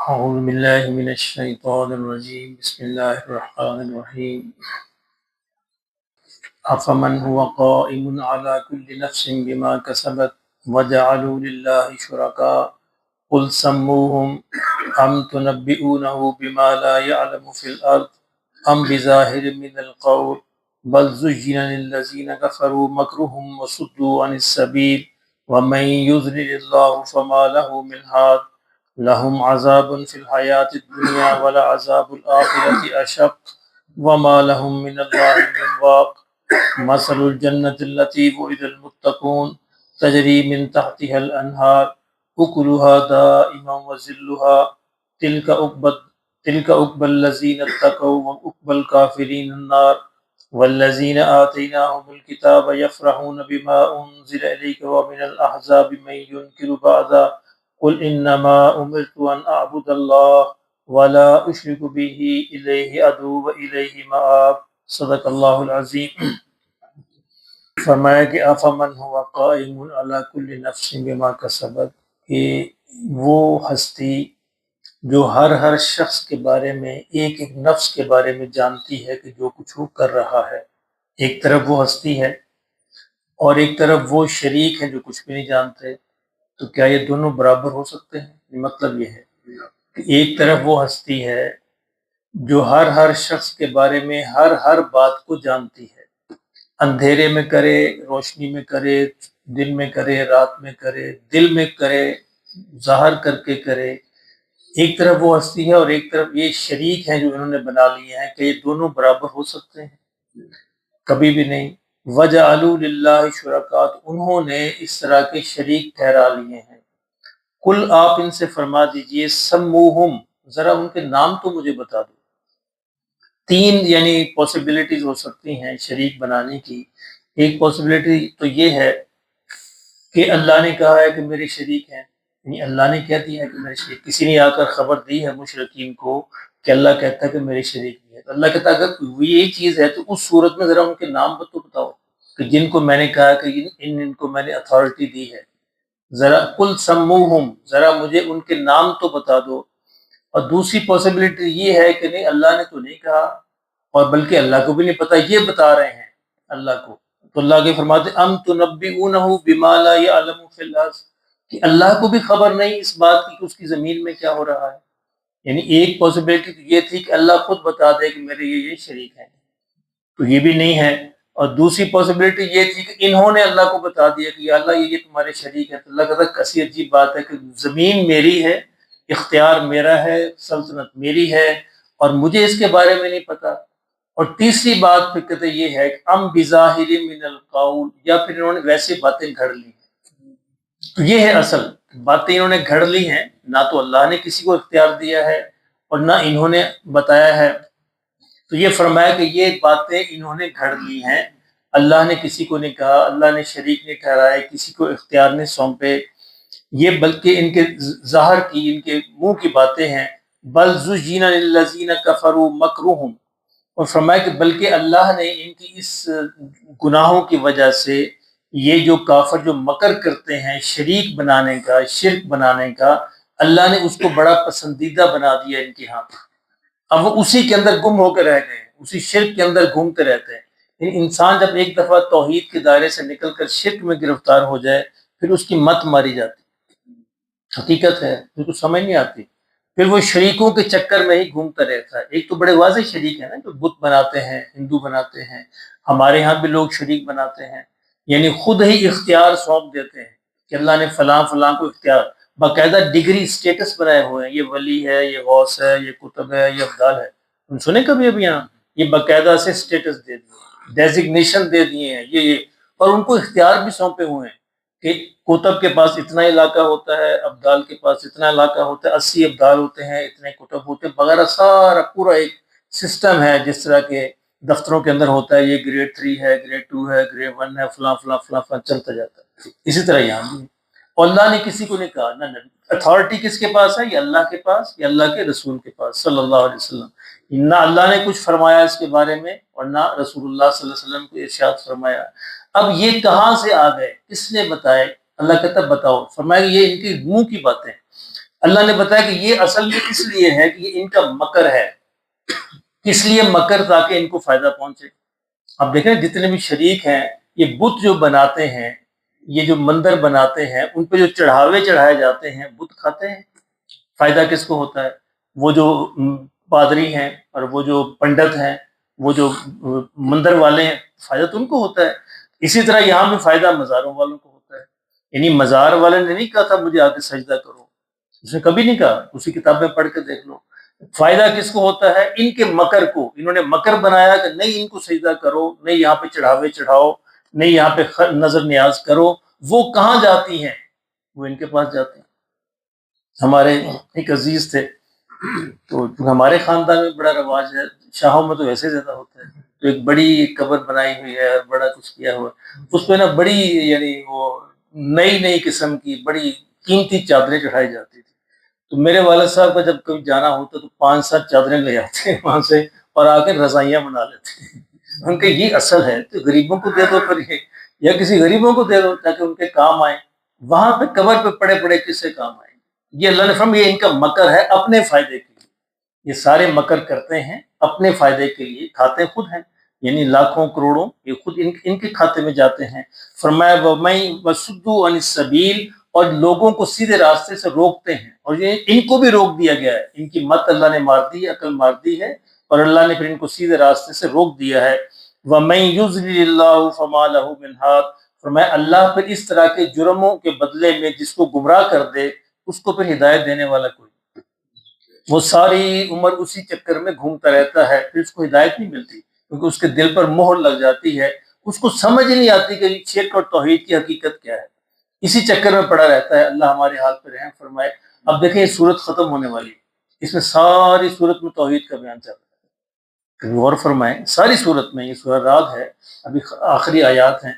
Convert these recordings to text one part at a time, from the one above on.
أعوذ بالله من الشيطان الرجيم بسم الله الرحمن الرحيم أفمن هو قائم على كل نفس بما كسبت وجعلوا لله شركاء قل سموهم أم تنبئونه بما لا يعلم في الأرض أم بظاهر من القول بل زين للذين كفروا مكرهم وصدوا عن السبيل ومن يضلل الله فما له من هاد لهم عذاب في الحياة الدنيا ولعذاب الآخرة أشق وما لهم من الله من واق مثل الجنة التي وعد المتقون تجري من تحتها الأنهار أكلها دائما وظلها تلك عقبى الذين اتقوا وعقبى الكافرين النار والذين آتيناهم الكتاب يفرحون بما أنزل إليك ومن الأحزاب من ينكر بعضا قل إنما أمرت أن أعبد الله ولا أشرك به إليه أدعو وإليه مآب صدق اللہ العظیم۔ فرمایا کہ افمن ہوا قائم علی کل نفس بما کسبت، کہ وہ ہستی جو ہر شخص کے بارے میں ایک ایک نفس کے بارے میں جانتی ہے کہ جو کچھ وہ کر رہا ہے۔ ایک طرف وہ ہستی ہے اور ایک طرف وہ شریک ہے جو کچھ بھی نہیں جانتے، تو کیا یہ دونوں برابر ہو سکتے ہیں؟ مطلب یہ ہے کہ ایک طرف وہ ہستی ہے جو ہر شخص کے بارے میں ہر بات کو جانتی ہے، اندھیرے میں کرے، روشنی میں کرے، دن میں کرے، رات میں کرے، دل میں کرے، ظاہر کر کے کرے۔ ایک طرف وہ ہستی ہے اور ایک طرف یہ شریک ہیں جو انہوں نے بنا لیے ہیں، کہ یہ دونوں برابر ہو سکتے ہیں؟ کبھی بھی نہیں۔ وَجَعَلُوا لِلَّهِ شُرَكَاءَ، انہوں نے اس طرح کے شریک ٹھہرا لیے ہیں۔ کل آپ ان سے فرما دیجئے سموہم، ذرا ان کے نام تو مجھے بتا دو۔ تین یعنی پاسبلٹیز ہو سکتی ہیں شریک بنانے کی۔ ایک پاسبلٹی تو یہ ہے کہ اللہ نے کہا ہے کہ میرے شریک ہیں، یعنی اللہ نے کہہ دیا ہے کہ میرے شریک، کسی نے آ کر خبر دی ہے مشرکین کو کہ اللہ کہتا ہے کہ میرے شریک بھی ہے، تو اللہ کہتا ہے اگر یہ چیز ہے تو اس صورت میں ذرا ان کے نام تو بتاؤ کہ جن کو میں نے کہا کہ ان کو میں نے اتھارٹی دی ہے، ذرا کل سموہم، ذرا مجھے ان کے نام تو بتا دو۔ اور دوسری پاسبلٹی یہ ہے کہ نہیں، اللہ نے تو نہیں کہا اور بلکہ اللہ کو بھی نہیں پتا، یہ بتا رہے ہیں اللہ کو، تو اللہ کے فرماتے ام تنبئونہ بما لا یعلم فی الارض، کہ اللہ کو بھی خبر نہیں اس بات کی کہ اس کی زمین میں کیا ہو رہا ہے۔ یعنی ایک پاسبلٹی تو یہ تھی کہ اللہ خود بتا دے کہ میرے یہ شریک ہیں، تو یہ بھی نہیں ہے۔ اور دوسری پاسبلٹی یہ تھی کہ انہوں نے اللہ کو بتا دیا کہ یا اللہ یہ تمہارے شریک ہیں، تو اللہ کہتا ہے کیسی عجیب بات ہے کہ زمین میری ہے، اختیار میرا ہے، سلطنت میری ہے اور مجھے اس کے بارے میں نہیں پتا۔ اور تیسری بات پھر کہتے یہ ہے کہ ام بظاہر من القول، یا پھر انہوں نے ویسے باتیں گھڑ لی ہیں۔ تو یہ ہے اصل باتیں انہوں نے گھڑ لی ہیں، نہ تو اللہ نے کسی کو اختیار دیا ہے اور نہ انہوں نے بتایا ہے۔ تو یہ فرمایا کہ یہ باتیں انہوں نے گھڑ لی ہیں، اللہ نے کسی کو نہیں کہا، اللہ نے شریک نہیں ٹھہرائے، کسی کو اختیار نہیں سونپے، یہ بلکہ ان کے ظاہر کی، ان کے منہ کی باتیں ہیں۔ بل زُيِّنَ لِلَّذِينَ كَفَرُوا مَكْرُهُمْ، اور فرمایا کہ بلکہ اللہ نے ان کی اس گناہوں کی وجہ سے یہ جو کافر جو مکر کرتے ہیں شریک بنانے کا، شرک بنانے کا، اللہ نے اس کو بڑا پسندیدہ بنا دیا ان کے ہاں۔ اب وہ اسی کے اندر گم ہو کے رہ گئے، اسی شرک کے اندر گھومتے رہتے ہیں۔ یعنی انسان جب ایک دفعہ توحید کے دائرے سے نکل کر شرک میں گرفتار ہو جائے پھر اس کی مت ماری جاتی، حقیقت ہے، پھر کچھ سمجھ نہیں آتی، پھر وہ شریکوں کے چکر میں ہی گھومتا رہتا ہے۔ ایک تو بڑے واضح شریک ہیں نا جو بت بناتے ہیں، ہندو بناتے ہیں، ہمارے ہاں بھی لوگ شریک بناتے ہیں، یعنی خود ہی اختیار سونپ دیتے ہیں کہ اللہ نے فلاں فلاں کو اختیار، باقاعدہ ڈگری اسٹیٹس بنائے ہوئے ہیں، یہ ولی ہے، یہ غوث ہے، یہ قطب ہے، یہ افضال ہے، تم سنے کبھی ابھی یہاں یہ باقاعدہ سے اسٹیٹس دے دیے، ڈیزگنیشن دے دیے ہیں یہ، اور ان کو اختیار بھی سونپے ہوئے ہیں کہ کتب کے پاس اتنا علاقہ ہوتا ہے، ابدال کے پاس اتنا علاقہ ہوتا ہے، 80 ابدال ہوتے ہیں، اتنے کتب ہوتے ہیں وغیرہ، سارا پورا ایک سسٹم ہے جس طرح کے دفتروں کے اندر ہوتا ہے، یہ گریڈ 3 ہے، گریڈ 2 ہے، گریڈ 1 ہے، فلاں فلاں فلاں فلاں چلتا جاتا ہے۔ اسی طرح یہاں بھی اور اللہ نے کسی کو نہیں کہا، نہ اتھارٹی کس کے پاس ہے؟ یہ اللہ کے پاس، یہ اللہ کے رسول کے پاس صلی اللہ علیہ وسلم۔ نہ اللہ نے کچھ فرمایا اس کے بارے میں اور نہ رسول اللہ صلی اللہ علیہ وسلم کو ارشاد فرمایا۔ اب یہ کہاں سے آ گئے، کس نے بتائے؟ اللہ کہتا بتاؤ، فرمایا کہ یہ ان کے منہ کی باتیں ہیں۔ اللہ نے بتایا کہ یہ اصل میں اس لیے ہے کہ یہ ان کا مکر ہے. کس لیے مکر؟ تاکہ ان کو فائدہ پہنچے. اب دیکھیں جتنے بھی شریک ہیں یہ بت جو بناتے ہیں، یہ جو مندر بناتے ہیں، ان پہ جو چڑھاوے چڑھائے جاتے ہیں، بت کھاتے ہیں. فائدہ کس کو ہوتا ہے؟ وہ جو پادری ہیں اور وہ جو پنڈت ہیں، وہ جو مندر والے ہیں، فائدہ تو ان کو ہوتا ہے. اسی طرح یہاں بھی فائدہ مزاروں والوں کو ہوتا ہے. یعنی مزار والے نے نہیں کہا تھا مجھے آ کے سجدہ کرو، اس نے کبھی نہیں کہا. اسی کتاب میں پڑھ کے دیکھ لو. فائدہ کس کو ہوتا ہے؟ ان کے مکر کو. انہوں نے مکر بنایا کہ نہیں ان کو سجدہ کرو، نہیں یہاں پہ چڑھاوے چڑھاؤ، نہیں یہاں پہ نظر نیاز کرو. وہ کہاں جاتی ہیں؟ وہ ان کے پاس جاتے ہیں. ہمارے ایک عزیز تھے، تو ہمارے خاندان میں بڑا رواج ہے، شاہوں میں تو ویسے زیادہ ہوتا ہے. تو ایک بڑی قبر بنائی ہوئی ہے اور بڑا کچھ کیا ہوا، اس پہ نا بڑی یعنی وہ نئی نئی قسم کی بڑی قیمتی چادریں چڑھائی جاتی تھی. تو میرے والد صاحب کا جب کبھی جانا ہوتا تو 5-7 چادریں لے آتے ہیں وہاں سے اور آ کے رضائیاں بنا لیتے ہیں. ان کے یہ اصل ہے، تو غریبوں کو دے دو پھر یہ، یا کسی غریبوں کو دے دو تاکہ ان کے کام آئیں. وہاں پہ قبر پہ پڑے پڑے کس سے کام آئیں؟ یہ اللہ نے فرمایا یہ ان کا مکر ہے اپنے فائدے کے لیے. یہ سارے مکر کرتے ہیں اپنے فائدے کے لیے، کھاتے خود ہیں. یعنی لاکھوں کروڑوں یہ خود ان کے کھاتے میں جاتے ہیں. فرمایا وَمَن وَصُدُّوا عَنِ السَّبِيلِ، اور لوگوں کو سیدھے راستے سے روکتے ہیں. اور یہ ان کو بھی روک دیا گیا ہے. ان کی مت اللہ نے مار دی، عقل مار دی ہے، اور اللہ نے پھر ان کو سیدھے راستے سے روک دیا ہے. وَمَن يُضْلِلِ اللَّهُ فَمَا لَهُ مِنْ هَادٍ، فرمایا اللہ پھر اس طرح کے جرموں کے بدلے میں جس کو گمراہ کر دے اس کو پھر ہدایت دینے والا کوئی. وہ ساری عمر اسی چکر میں گھومتا رہتا ہے، پھر اس کو ہدایت نہیں ملتی، کیونکہ اس کے دل پر مہر لگ جاتی ہے. اس کو سمجھ ہی نہیں آتی کہ شرک اور توحید کی حقیقت کیا ہے. اسی چکر میں پڑا رہتا ہے. اللہ ہمارے حال پہ رحم فرمائے. اب دیکھیں یہ صورت ختم ہونے والی ہے، اس میں ساری صورت میں توحید کا بیان چل رہا ہے. غور فرمائیں، ساری صورت میں، یہ سورہ رعد ہے، ابھی آخری آیات ہیں،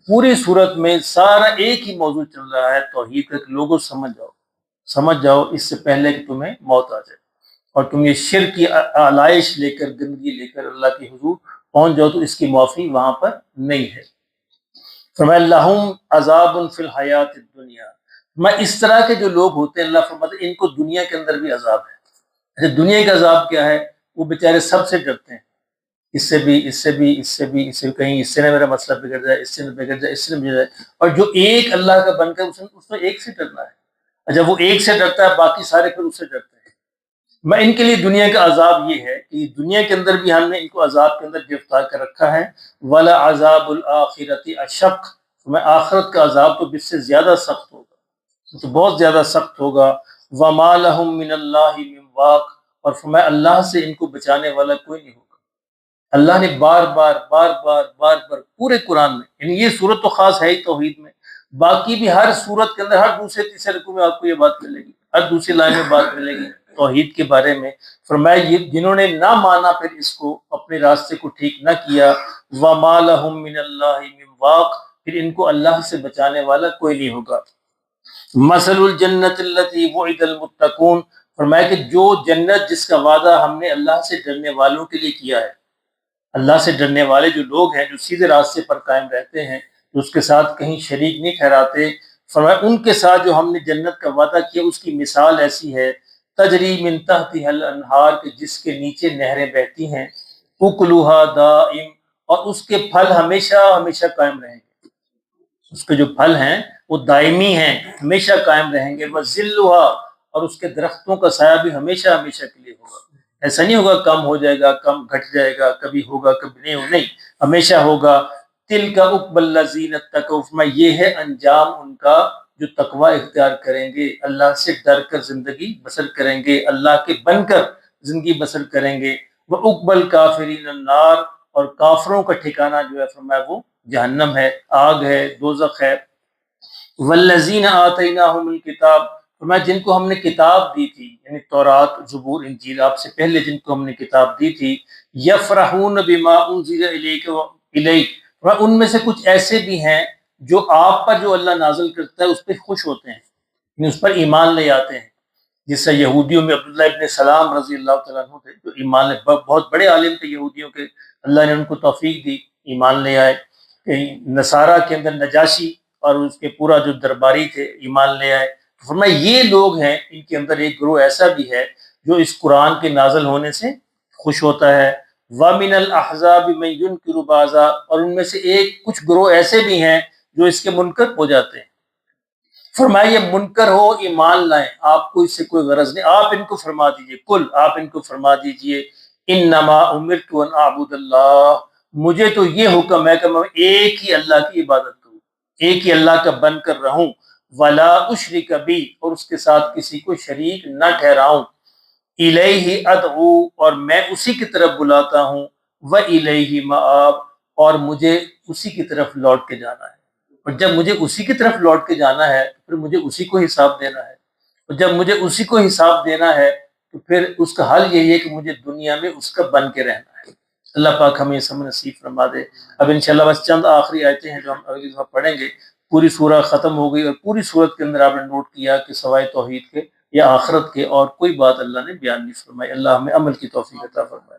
پوری صورت میں سارا ایک ہی موضوع چل رہا ہے توحید کا. لوگوں سمجھ جاؤ اس سے پہلے کہ تمہیں موت آ جائے اور تم یہ شرک کی آلائش لے کر، گندگی لے کر اللہ کے حضور پہنچ جاؤ تو اس کی معافی وہاں پر نہیں ہے. فرمایا لہم عذاب فی الحیات الدنیا. میں اس طرح کے جو لوگ ہوتے ہیں، اللہ فرماتا ہے ان کو دنیا کے اندر بھی عذاب ہے. اچھا دنیا کا عذاب کیا ہے؟ وہ بیچارے سب سے ڈرتے ہیں، اس سے بھی، اس سے بھی، اس سے بھی، اس سے کہیں اس سے نہ میرا مسئلہ بگڑ جائے، اس سے نہ بگڑ جائے، اس سے نہ بگڑ جائے. اور جو ایک اللہ کا بن کر اس میں ایک سے ڈرنا ہے. جب وہ ایک سے ڈرتا ہے باقی سارے پھر اس سے ڈرتے ہیں. میں ان کے لیے دنیا کا عذاب یہ ہے کہ دنیا کے اندر بھی ہم نے ان کو عذاب کے اندر گرفتار کر رکھا ہے. ولا عذاب الآخرۃ اشق، میں آخرت کا عذاب تو اس سے زیادہ سخت ہوگا، تو بہت زیادہ سخت ہوگا. وما لهم من اللہ من واق، اور فرمایا اللہ سے ان کو بچانے والا کوئی نہیں ہوگا. اللہ نے بار بار بار بار بار بار پورے قرآن میں، یعنی یہ صورت تو خاص ہے ہی توحید میں، باقی بھی ہر صورت کے اندر ہر دوسرے تیسرے رکوع میں آپ کو یہ بات ملے گی، ہر دوسری لائن میں بات ملے گی توحید کے بارے میں. فرمایا یہ جنہوں نے نہ مانا پھر اس کو، اپنے راستے کو ٹھیک نہ کیا، وما لهم من اللہ من واق، پھر ان کو اللہ سے بچانے والا کوئی نہیں ہوگا. مثل الجنت التي وعد المتقون، فرمایا کہ جو جنت جس کا وعدہ ہم نے اللہ سے ڈرنے والوں کے لیے کیا ہے، اللہ سے ڈرنے والے جو لوگ ہیں، جو سیدھے راستے پر قائم رہتے ہیں، جو اس کے ساتھ کہیں شریک نہیں ٹھہراتے، فرمایا ان کے ساتھ جو ہم نے جنت کا وعدہ کیا اس کی مثال ایسی ہے، تجری من تحتها الانہار، کہ جس کے نیچے نہریں بہتی ہیں، اکلوها دائم، اور اس کے پھل ہمیشہ ہمیشہ قائم رہیں گے. اس کے جو پھل ہیں وہ دائمی ہیں، ہمیشہ قائم رہیں گے. وَظِلُّهَا، اور اس کے درختوں کا سایہ بھی ہمیشہ ہمیشہ کے لیے ہوگا. ایسا نہیں ہوگا کم ہو جائے گا، کم گھٹ جائے گا، کبھی ہوگا کبھی نہیں ہوگا، نہیں، ہمیشہ ہوگا. تِلْكَ عُقْبَى الَّذِينَ اتَّقَوْا، میں یہ ہے انجام ان کا جو تقوی اختیار کریں گے، اللہ سے ڈر کر زندگی بسر کریں گے، اللہ کے بن کر زندگی بسر کریں گے. وَعُقْبَى الْكَافِرِينَ النَّارُ، اور کافروں کا ٹھکانہ جو ہے فرمایا وہ جہنم ہے، آگ ہے، دوزخ ہے. والذین آتیناہم الکتاب، فرمایا جن کو ہم نے کتاب دی تھی، یعنی تورات، زبور، انجیل، آپ سے پہلے جن کو ہم نے کتاب دی تھی، یفرحون بما انزل الیک الیک، فرمایا ان میں سے کچھ ایسے بھی ہیں جو آپ پر جو اللہ نازل کرتا ہے اس پہ خوش ہوتے ہیں، یعنی اس پر ایمان لے آتے ہیں. جس سے یہودیوں میں عبداللہ ابن سلام رضی اللہ تعالیٰ عنہ تھے، جو ایمان لے، بہت بڑے عالم تھے یہودیوں کے، اللہ نے ان کو توفیق دی، ایمان لے آئے. نصارہ کے اندر نجاشی اور اس کے پورا جو درباری تھے ایمان لے آئے. فرمایا یہ لوگ ہیں، ان کے اندر ایک گروہ ایسا بھی ہے جو اس قرآن کے نازل ہونے سے خوش ہوتا ہے، وَمِنَ الْأَحْزَابِ مَن يُنْكِرُ بَعْضًا، اور ان میں سے کچھ گروہ ایسے بھی ہیں جو اس کے منکر ہو جاتے ہیں۔ فرمایا یہ منکر ہو ایمان لائیں، آپ کو اس سے کوئی غرض نہیں، آپ ان کو فرما دیجئے، کل آپ ان کو فرما دیجئے انما امرت ان اعبد اللہ، مجھے تو یہ حکم ہے کہ میں ایک ہی اللہ کی عبادت کروں، ایک ہی اللہ کا بن کر رہوں، ولا اشرک بھی، اور اس کے ساتھ کسی کو شریک نہ ٹھہراؤں، الیہ ادعو، اور میں اسی کی طرف بلاتا ہوں، والیہ مآب، اور مجھے اسی کی طرف لوٹ کے جانا ہے، اور جب مجھے اسی کی طرف لوٹ کے جانا ہے تو پھر مجھے اسی کو حساب دینا ہے، اور جب مجھے اسی کو حساب دینا ہے تو پھر اس کا حل یہی ہے کہ مجھے دنیا میں اس کا بن کے رہنا ہے۔ اللہ پاک ہمیں سب نصیب فرما دے۔ اب انشاءاللہ بس چند آخری آیتیں ہیں جو ہم اگلی دفعہ پڑھیں گے۔ پوری سورہ ختم ہو گئی، اور پوری سورت کے اندر آپ نے نوٹ کیا کہ سوائے توحید کے یا آخرت کے اور کوئی بات اللہ نے بیان نہیں فرمائی۔ اللہ ہمیں عمل کی توفیق عطا فرمائے۔